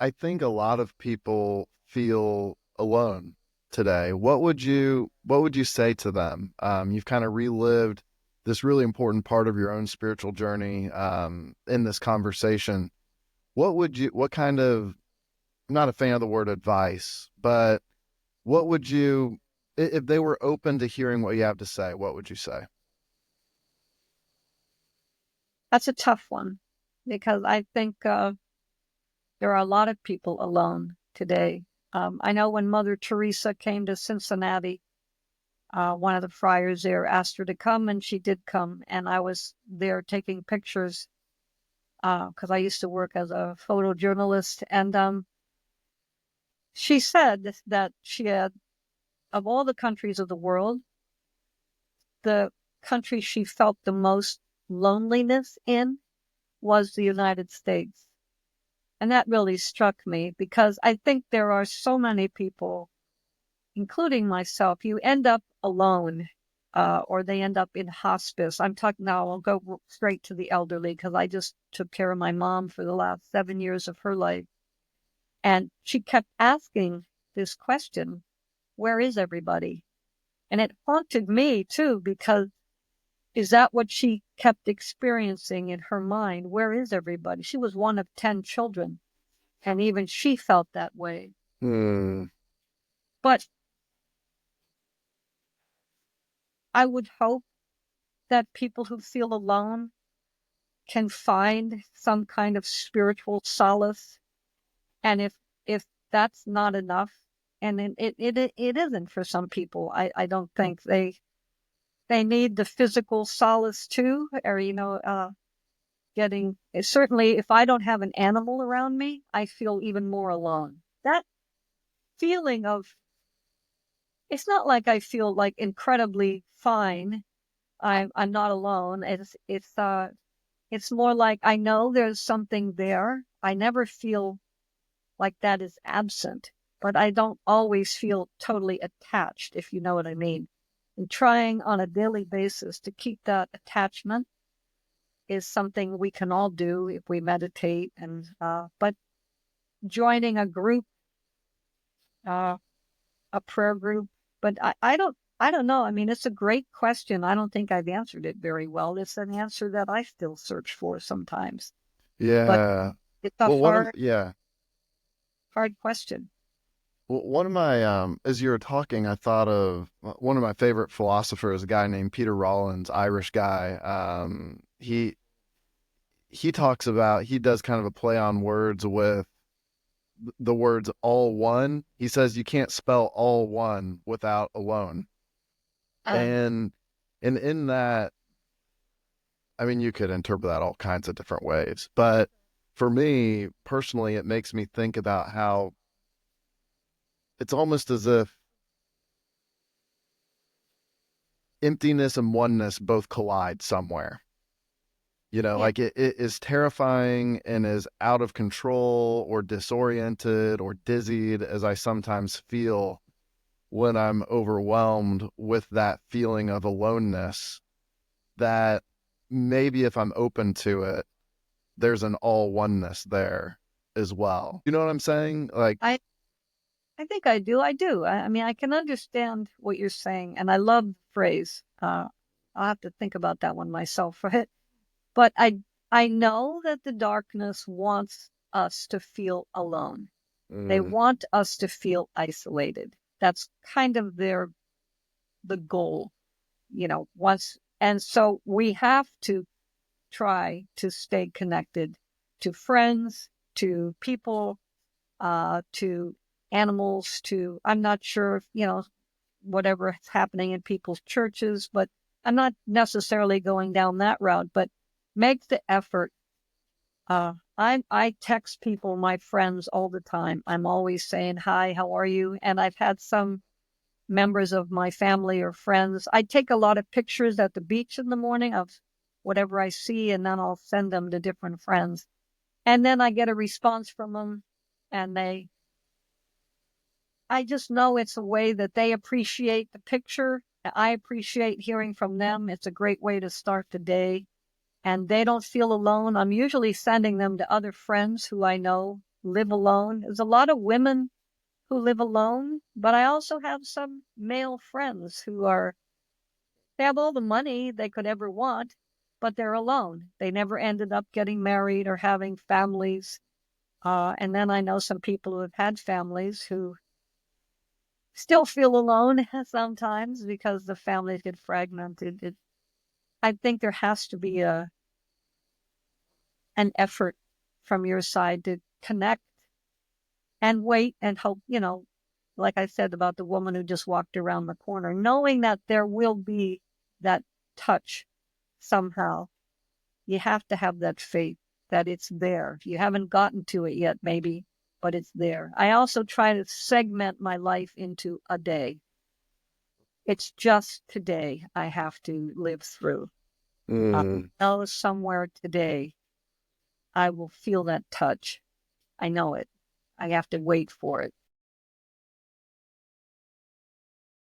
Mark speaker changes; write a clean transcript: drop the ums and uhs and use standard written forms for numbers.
Speaker 1: I think a lot of people feel alone today. What would you say to them? You've kind of relived this really important part of your own spiritual journey in this conversation. What kind of, I'm not a fan of the word advice, but what would you, if they were open to hearing what you have to say, what would you say?
Speaker 2: That's a tough one because I think there are a lot of people alone today. I know when Mother Teresa came to Cincinnati, one of the friars there asked her to come, and she did come. And I was there taking pictures because I used to work as a photojournalist. And she said that she had, of all the countries of the world, the country she felt the most loneliness in was the United States. And that really struck me because I think there are so many people, including myself, you end up alone or they end up in hospice. I'm talking now, I'll go straight to the elderly because I just took care of my mom for the last 7 years of her life. And she kept asking this question, where is everybody? And it haunted me too, because is that what she kept experiencing in her mind? Where is everybody? She was one of 10 children, and even she felt that way.
Speaker 1: Hmm.
Speaker 2: But I would hope that people who feel alone can find some kind of spiritual solace. And if that's not enough, and it isn't for some people, I don't think they need the physical solace too, or getting certainly if I don't have an animal around me, I feel even more alone. That feeling of it's not like I feel like incredibly fine. I'm not alone. It's more like I know there's something there. I never feel like that is absent, but I don't always feel totally attached, if you know what I mean. And trying on a daily basis to keep that attachment is something we can all do if we meditate and but joining a group, uh, a prayer group, but I don't know. I mean, it's a great question. I don't think I've answered it very well. It's an answer that I still search for sometimes, but
Speaker 1: Yeah.
Speaker 2: it's a
Speaker 1: Well,
Speaker 2: hard,
Speaker 1: yeah.
Speaker 2: hard question.
Speaker 1: Well, one of my, as you were talking, I thought of one of my favorite philosophers, a guy named Peter Rollins, Irish guy. He talks about, he does kind of a play on words with the words all one. He says you can't spell all one without alone.
Speaker 2: Uh,
Speaker 1: And in that, I mean, you could interpret that all kinds of different ways. But for me personally, it makes me think about how it's almost as if emptiness and oneness both collide somewhere.
Speaker 2: yeah,
Speaker 1: Like it is terrifying and as out of control or disoriented or dizzied as I sometimes feel when I'm overwhelmed with that feeling of aloneness, that maybe if I'm open to it, there's an all oneness there as well. You know what I'm saying? Like,
Speaker 2: I I think I do. I do. I mean, I can understand what you're saying, and I love the phrase. I'll have to think about that one myself, right? But I know that the darkness wants us to feel alone. They
Speaker 1: mm,
Speaker 2: want us to feel isolated. That's kind of the goal, once and so we have to try to stay connected to friends, to people, to animals, to I'm not sure if, whatever is happening in people's churches, but I'm not necessarily going down that route, but make the effort. I text people, my friends, all the time. I'm always saying hi, how are you? And I've had some members of my family or friends. I take a lot of pictures at the beach in the morning of whatever I see, and then I'll send them to different friends. And then I get a response from them, and I just know it's a way that they appreciate the picture. I appreciate hearing from them. It's a great way to start the day, and they don't feel alone. I'm usually sending them to other friends who I know live alone. There's a lot of women who live alone, but I also have some male friends who are, they have all the money they could ever want, but they're alone. They never ended up getting married or having families. And then I know some people who have had families who still feel alone sometimes because the families get fragmented. I think there has to be an effort from your side to connect and wait and hope, like I said about the woman who just walked around the corner, knowing that there will be that touch somehow. You have to have that faith that it's there. You haven't gotten to it yet, maybe, but it's there. I also try to segment my life into a day. It's just today I have to live through.
Speaker 1: Mm,
Speaker 2: Know somewhere today I will feel that touch. I know it. I have to wait for it.